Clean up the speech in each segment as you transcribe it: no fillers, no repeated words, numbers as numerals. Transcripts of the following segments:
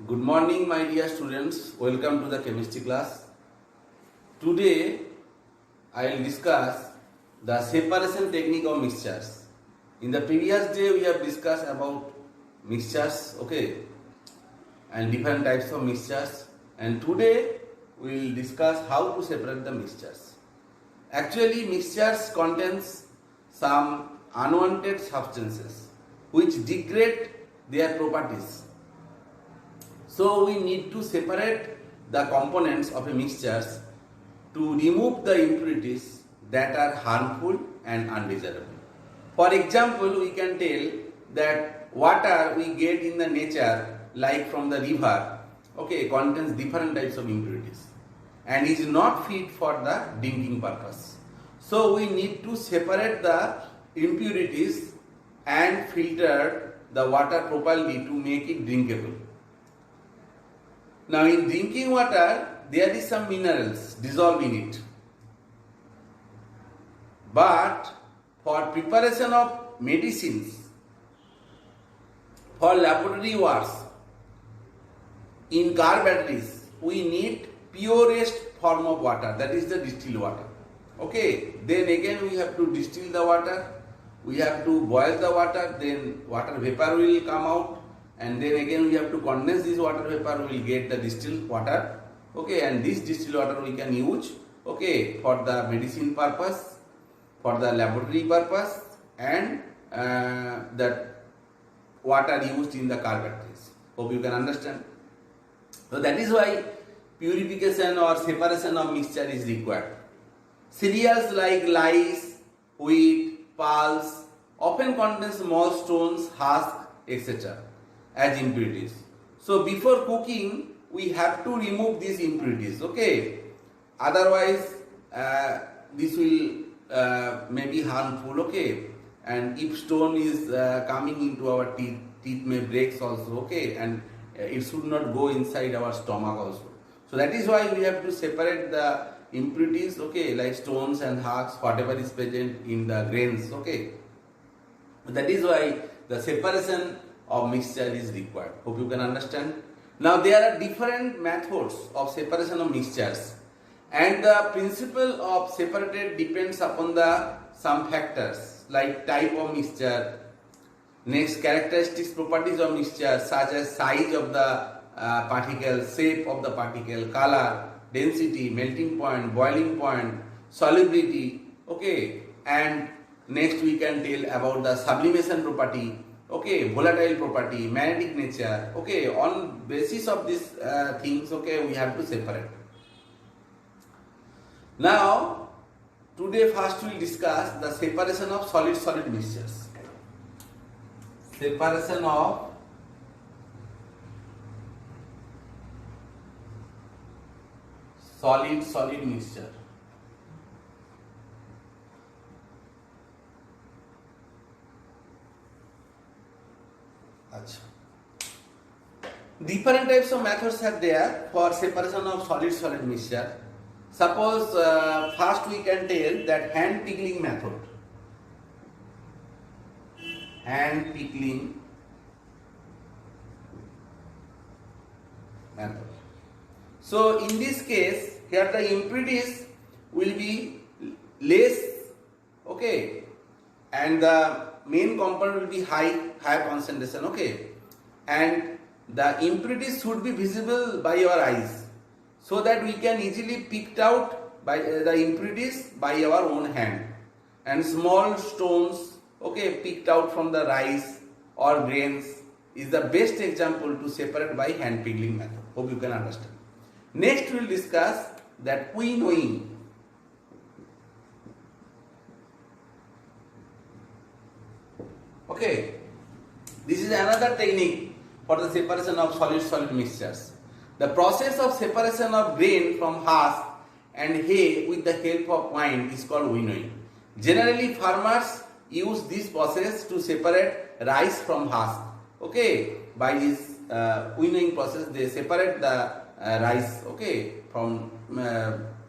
Good morning, my dear students. Welcome to the chemistry class. Today, I will discuss the separation technique of mixtures. In the previous day, we have discussed about mixtures, okay, and different types of mixtures. And today, we will discuss how to separate the mixtures. Actually, mixtures contains some unwanted substances which degrade their properties. So we need to separate the components of a mixtures to remove the impurities that are harmful and undesirable. For example, we can tell that water we get in the nature, like from the river, okay, contains different types of impurities and is not fit for the drinking purpose. So we need to separate the impurities and filter the water properly to make it drinkable. Now in drinking water, there is some minerals dissolved in it. But for preparation of medicines, for laboratory works, in car batteries, we need purest form of water, that is the distilled water. Okay, then again we have to distill the water, we have to boil the water, then water vapor will come out. And then again we have to condense this water vapor, we will get the distilled water, okay, and this distilled water we can use, okay, for the medicine purpose, for the laboratory purpose, and that water used in the car batteries. Hope you can understand. So that is why purification or separation of mixture is required. Cereals like rice, wheat, pulse often contain small stones, husk, etc. as impurities. So before cooking, we have to remove these impurities, okay? Otherwise, this will may be harmful, okay? And if stone is coming into our teeth, teeth may break also, okay? And it should not go inside our stomach also. So that is why we have to separate the impurities, okay, like stones and husks, whatever is present in the grains, okay? That is why the separation of mixture is required. Hope you can understand. Now there are different methods of separation of mixtures, and the principle of separated depends upon the some factors like type of mixture, next characteristics properties of mixture such as size of the particle, shape of the particle, color, density, melting point, boiling point, solubility, okay, and next we can tell about the sublimation property, okay, volatile property, magnetic nature, okay, on basis of these things, okay, we have to separate. Now, today first we will discuss the separation of solid-solid mixtures. Separation of solid-solid mixture. Different types of methods are there for separation of solid-solid mixture. Suppose first we can tell that hand pickling method. Hand pickling method. So in this case, here the impurities will be less, okay, and the main component will be higher concentration, okay, and the impurities should be visible by your eyes so that we can easily pick out by the impurities by our own hand, and small stones, okay, picked out from the rice or grains is the best example to separate by hand pickling method. Hope you can understand. Next we will discuss that winnowing. Okay, this is another technique for the separation of solid-solid mixtures. The process of separation of grain from husk and hay with the help of wind is called winnowing. Generally, farmers use this process to separate rice from husk. Okay, by this winnowing process, they separate the rice, okay, from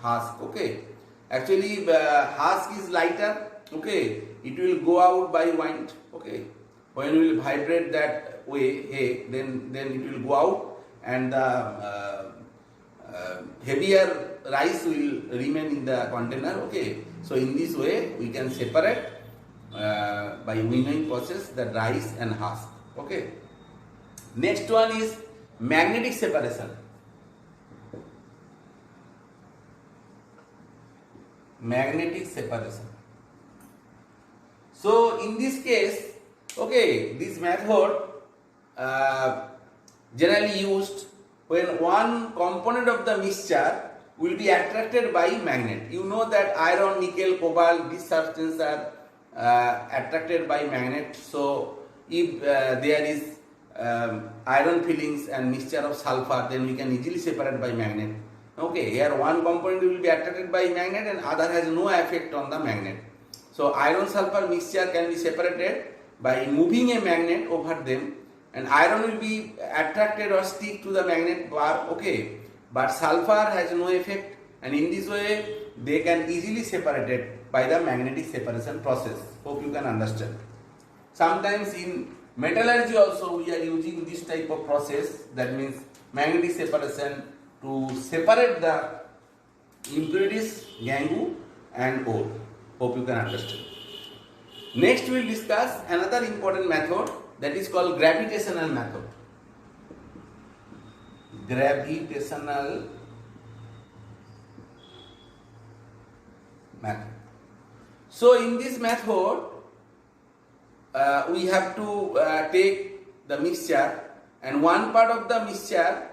husk. Okay, actually, husk is lighter. Okay, it will go out by wind. Okay, when we will vibrate that way, hey, then it will go out, and the heavier rice will remain in the container. Okay, so in this way we can separate by winnowing process the rice and husk. Okay, next one is magnetic separation. Magnetic separation. So in this case, okay, this method generally used when one component of the mixture will be attracted by magnet. You know that iron, nickel, cobalt, these substances are attracted by magnet. So if there is iron fillings and mixture of sulfur, then we can easily separate by magnet. Okay, here one component will be attracted by magnet and other has no effect on the magnet. So iron sulfur mixture can be separated by moving a magnet over them, and iron will be attracted or stick to the magnet bar. Okay, but sulfur has no effect, and in this way they can easily separated by the magnetic separation process. Hope you can understand. Sometimes in metallurgy also we are using this type of process, that means magnetic separation, to separate the impurities, gangue and ore. Hope you can understand. Next we will discuss another important method, that is called gravitational method. Gravitational method. So in this method we have to take the mixture, and one part of the mixture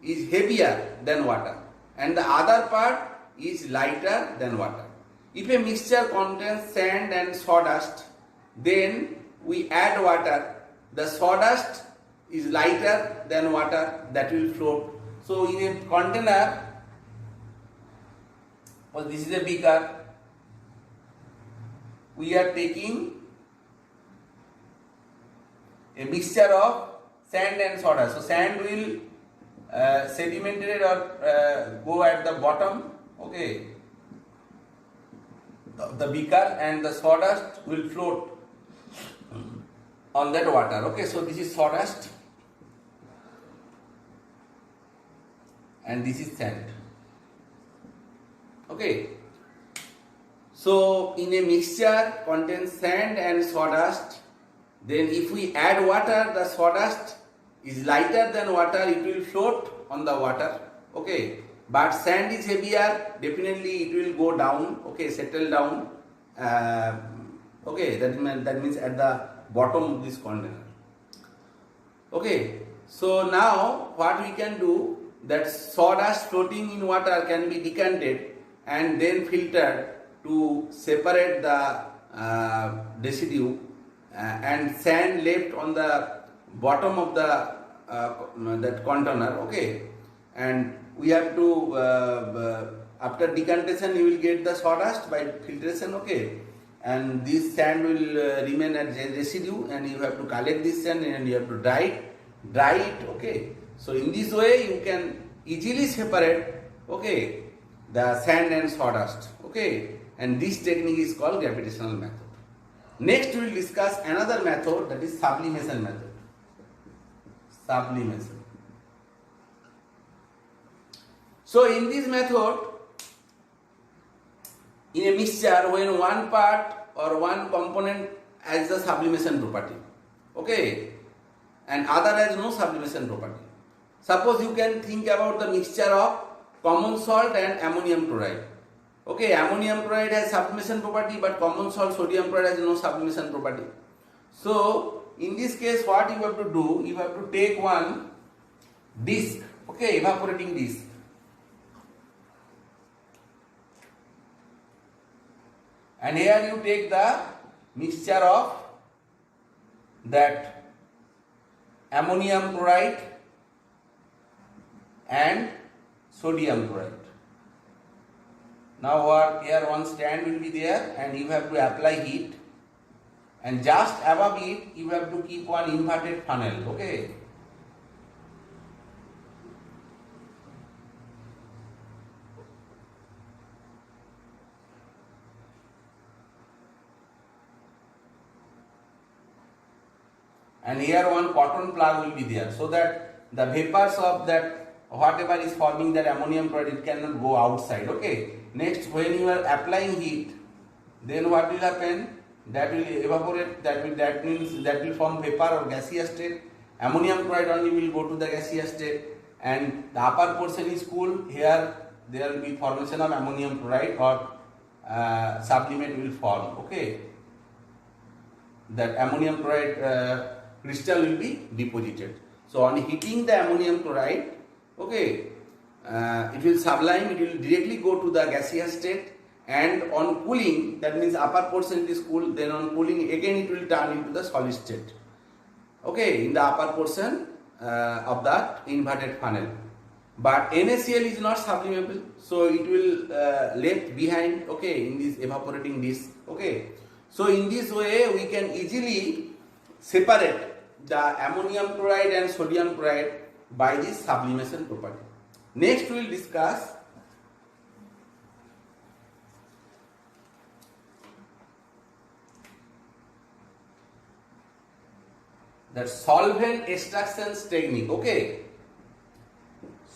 is heavier than water and the other part is lighter than water. If a mixture contains sand and sawdust, then we add water. The sawdust is lighter than water, that will float. So in a container, well, this is a beaker, we are taking a mixture of sand and sawdust. So sand will sedimented or go at the bottom, okay, the beaker, and the sawdust will float on that water. Okay, so this is sawdust and this is sand. Okay, so in a mixture contains sand and sawdust, then if we add water, the sawdust is lighter than water, it will float on the water. Okay, but sand is heavier, definitely it will go down. Okay, settle down. Okay, that means at the bottom of this container. Okay, so now what we can do, that sawdust floating in water can be decanted and then filtered to separate the residue, and sand left on the bottom of the that container. Okay, and we have to after decantation you will get the sawdust by filtration. Okay, and this sand will remain as residue, and you have to collect this sand and you have to dry it. Okay, so in this way you can easily separate, okay, the sand and sawdust. Okay, and this technique is called gravitational method. Next we will discuss another method, that is sublimation method. Sublimation. So in this method, in a mixture, when one part or one component has the sublimation property, okay, and other has no sublimation property. Suppose you can think about the mixture of common salt and ammonium chloride. Okay, ammonium chloride has sublimation property, but common salt, sodium chloride, has no sublimation property. So in this case, what you have to do, you have to take one disc, okay, evaporating disc, and here you take the mixture of that ammonium chloride and sodium chloride. Now what, here one stand will be there and you have to apply heat, and just above it you have to keep one inverted funnel. Okay, and here one cotton plug will be there, so that the vapors of that whatever is forming that ammonium chloride, it cannot go outside. Okay. Next, when you are applying heat, then what will happen? That will evaporate. That means that will form vapor or gaseous state. Ammonium chloride only will go to the gaseous state, and the upper portion is cool. Here there will be formation of ammonium chloride or sublimate will form. Okay, that ammonium chloride crystal will be deposited. So on heating the ammonium chloride, okay, it will sublime. It will directly go to the gaseous state. And on cooling, that means upper portion is cool, then on cooling again it will turn into the solid state. Okay, in the upper portion of that inverted funnel. But NaCl is not sublimable, so it will left behind, okay, in this evaporating disk. Okay, so in this way we can easily separate the ammonium chloride and sodium chloride by this sublimation property. Next we will discuss that solvent extraction technique. Okay,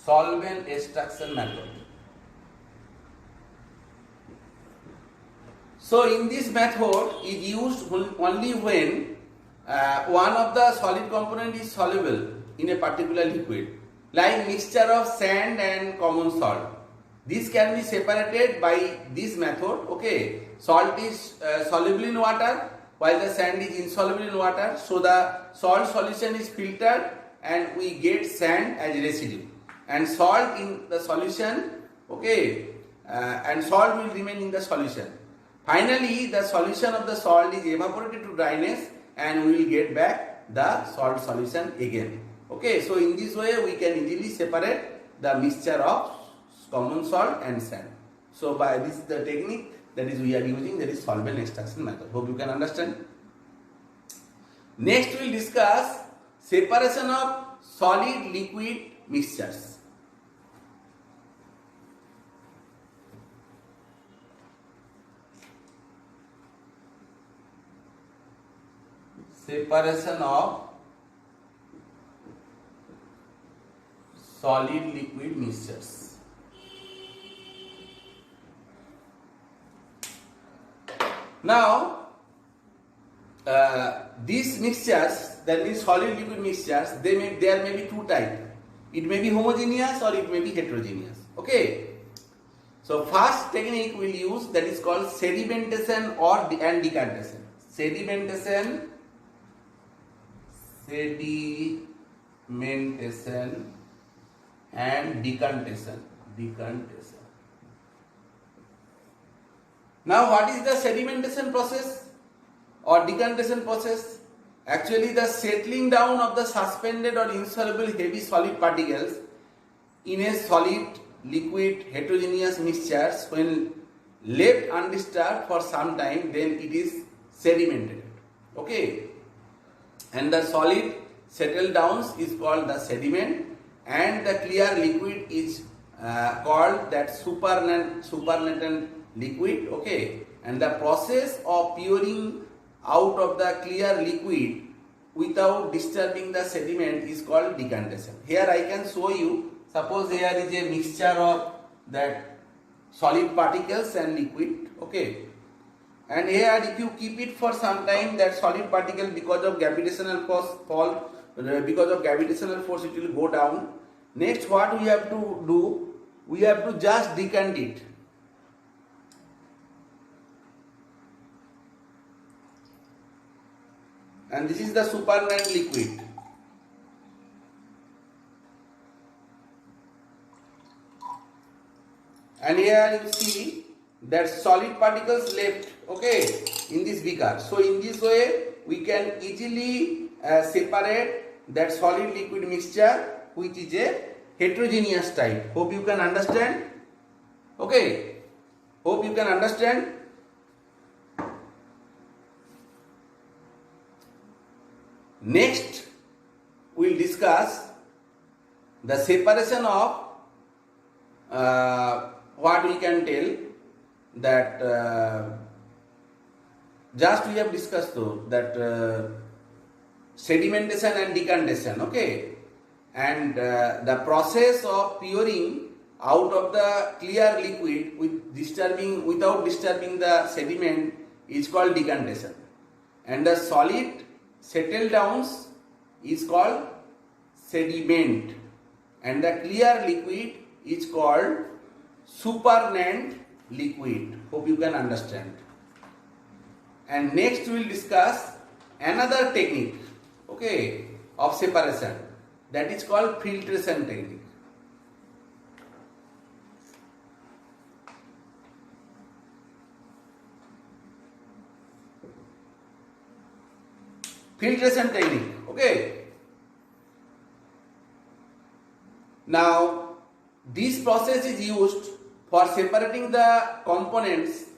solvent extraction method. So in this method is used only when one of the solid component is soluble in a particular liquid, like mixture of sand and common salt. This can be separated by this method. Okay, salt is soluble in water, while the sand is insoluble in water. So the salt solution is filtered and we get sand as residue, and salt in the solution, okay, and salt will remain in the solution. Finally, the solution of the salt is evaporated to dryness and we will get back the salt solution again. Okay, so in this way we can easily separate the mixture of common salt and sand. So by this the technique that is we are using, that is solvent extraction method. Hope you can understand. Next we will discuss separation of solid liquid mixtures. Separation of solid liquid mixtures. Now, these mixtures, that means solid liquid mixtures, there may be two types. It may be homogeneous or it may be heterogeneous. Okay. So first technique we'll use, that is called sedimentation and decantation. Sedimentation and decantation. Now what is the sedimentation process or decantation process? Actually the settling down of the suspended or insoluble heavy solid particles in a solid liquid heterogeneous mixtures, when left undisturbed for some time, then it is sedimented. Okay, and the solid settled downs is called the sediment, and the clear liquid is called that supernatant liquid. Okay, and the process of pouring out of the clear liquid without disturbing the sediment is called decantation. Here I can show you. Suppose here is a mixture of that solid particles and liquid. Okay, and here if you keep it for some time, that solid particle, because of gravitational force it will go down. Next what we have to do, we have to just decant it. And this is the supernatant liquid. And here you see that solid particles left, okay, in this beaker. So in this way we can easily separate that solid liquid mixture which is a heterogeneous type. Hope you can understand. Okay, hope you can understand. Next we will discuss the separation of what we can tell that just we have discussed though that sedimentation and decantation. Okay, and the process of puring out of the clear liquid without disturbing the sediment is called decantation, and the solid settle downs is called sediment, and the clear liquid is called supernatant liquid. Hope you can understand. And next we will discuss another technique, okay, of separation, that is called filtration technique. Filtration technique, okay. Now this process is used for separating the components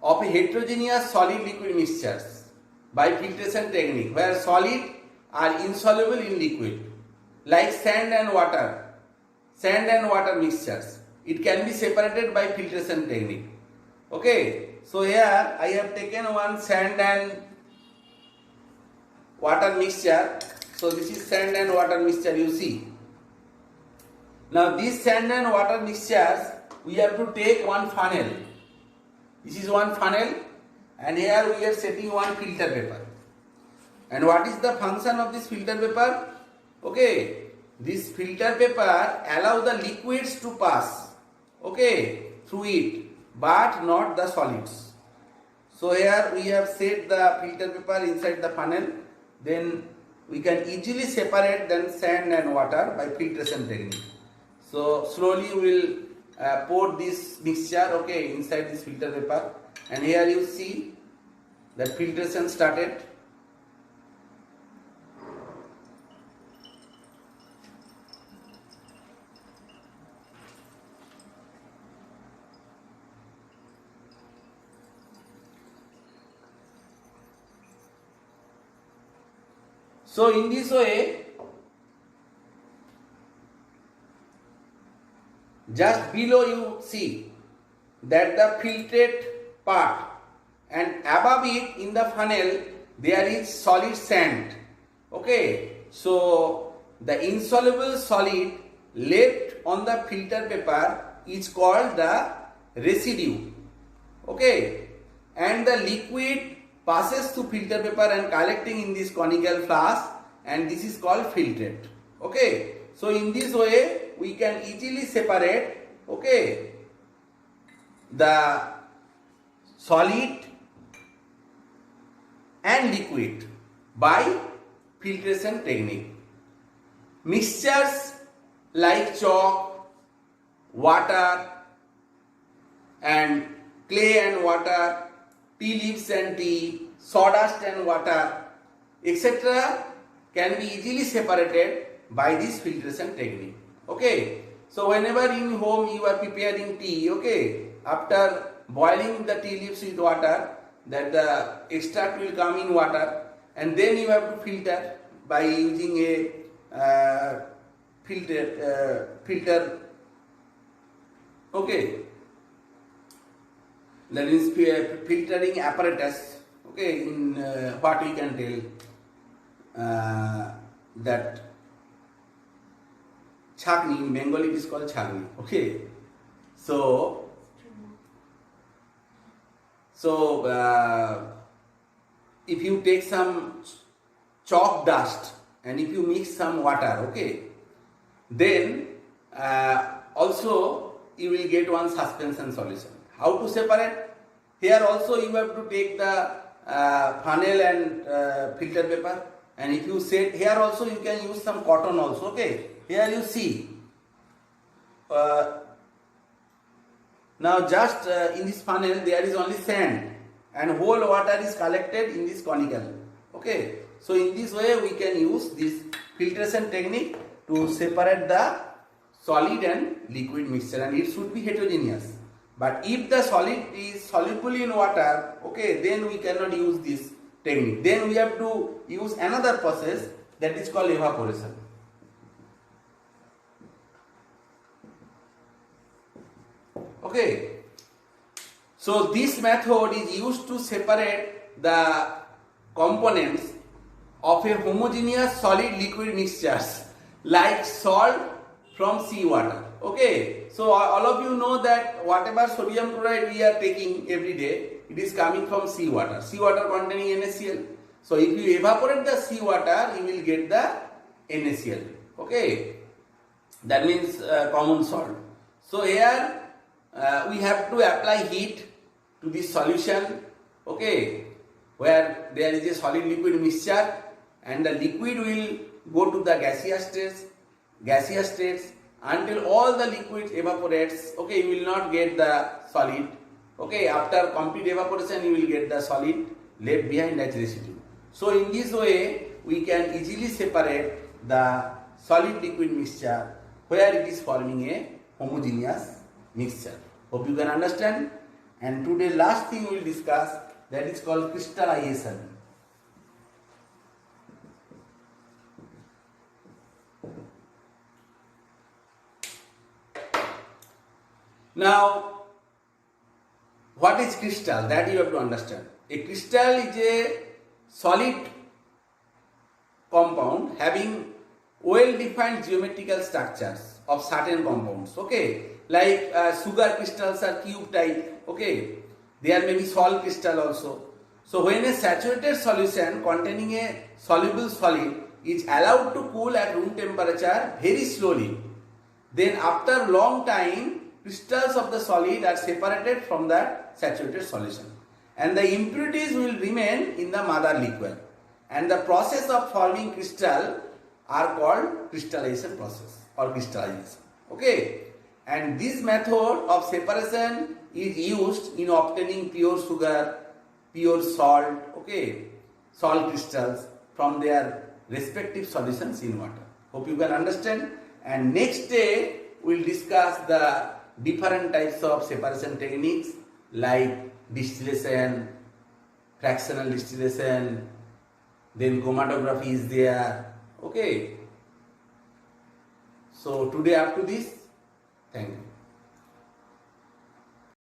of a heterogeneous solid liquid mixtures by filtration technique, where solid are insoluble in liquid, like sand and water mixtures. It can be separated by filtration technique. Okay, so here I have taken one sand and water mixture. So this is sand and water mixture, you see. Now this sand and water mixtures, we have to take one funnel. This is one funnel, and here we are setting one filter paper. And what is the function of this filter paper? Okay, this filter paper allow the liquids to pass, okay, through it, but not the solids. So here we have set the filter paper inside the funnel. Then we can easily separate then sand and water by filtration technique. So slowly we will pour this mixture, okay, inside this filter paper, and here you see that filtration started. So in this way, just below you see that the filtered part, and above it in the funnel there is solid sand. Okay, so the insoluble solid left on the filter paper is called the residue. Okay, and the liquid passes through filter paper and collecting in this conical flask, and this is called filtrate. Okay, so in this way we can easily separate, okay, the solid and liquid by filtration technique. Mixtures like chalk, water and clay and water, tea leaves and tea, sawdust and water, etc. can be easily separated by this filtration technique. Okay, so whenever in home you are preparing tea, okay, after boiling the tea leaves with water, that the extract will come in water, and then you have to filter by using a filter. Okay, that is filtering apparatus. Okay, in what we can tell that chhakni, in Bengali it is called chhakni. Okay, so if you take some chalk dust and if you mix some water, okay, then also you will get one suspension solution. How to separate? Here also you have to take the funnel and filter paper, and if you set here also you can use some cotton also. Okay, here you see now just in this funnel there is only sand and whole water is collected in this conical. Okay, so in this way we can use this filtration technique to separate the solid and liquid mixture, and it should be heterogeneous. But if the solid is soluble in water, okay, then we cannot use this technique. Then we have to use another process that is called evaporation. Okay, so this method is used to separate the components of a homogeneous solid liquid mixtures like salt from seawater. Okay, so all of you know that whatever sodium chloride we are taking every day, it is coming from seawater. Seawater containing NaCl. So if you evaporate the seawater, you will get the NaCl. Okay, that means common salt. So here we have to apply heat to this solution. Okay, where there is a solid liquid mixture, and the liquid will go to the gaseous states until all the liquid evaporates. Okay, you will not get the solid. Okay, after complete evaporation you will get the solid left behind as residue. So in this way we can easily separate the solid liquid mixture where it is forming a homogeneous mixture. Hope you can understand. And today last thing we will discuss, that is called crystallization. Now, what is crystal? That you have to understand. A crystal is a solid compound having well-defined geometrical structures of certain compounds. Okay, like sugar crystals are cube type. Okay, there may be salt crystal also. So when a saturated solution containing a soluble solid is allowed to cool at room temperature very slowly, then after long time crystals of the solid are separated from that saturated solution, and the impurities will remain in the mother liquid, and the process of forming crystal are called crystallization process or crystallization. Okay, and this method of separation is used in obtaining pure sugar, pure salt, okay, salt crystals from their respective solutions in water. Hope you can understand. And next day we will discuss the different types of separation techniques like distillation, fractional distillation, then chromatography is there. Okay. So today up to this. Thank you.